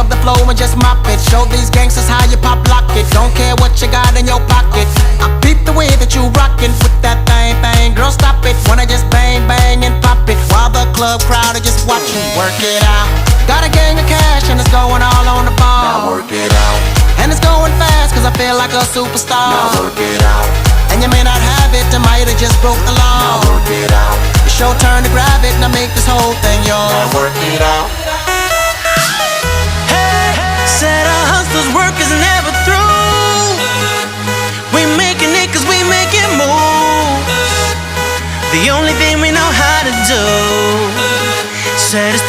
Scrub the flow and just mop it. Show these gangsters how you pop lock it. Don't care what you got in your pocket. I peep the way that you rockin' with that thing, thing. Girl, stop it. Wanna just bang, bang and pop it while the club crowd are just watching. Work it out. Got a gang of cash and it's going all on the ball. Now work it out. And it's going fast cause I feel like a superstar. Now work it out. And you may not have it, I might have just broke the law. Now work it out. It's your turn to grab it, now make this whole thing yours. Now work it out. Hey, said our hustlers' work is never through. We making it cause we making moves. The only thing we know how to do. Said it's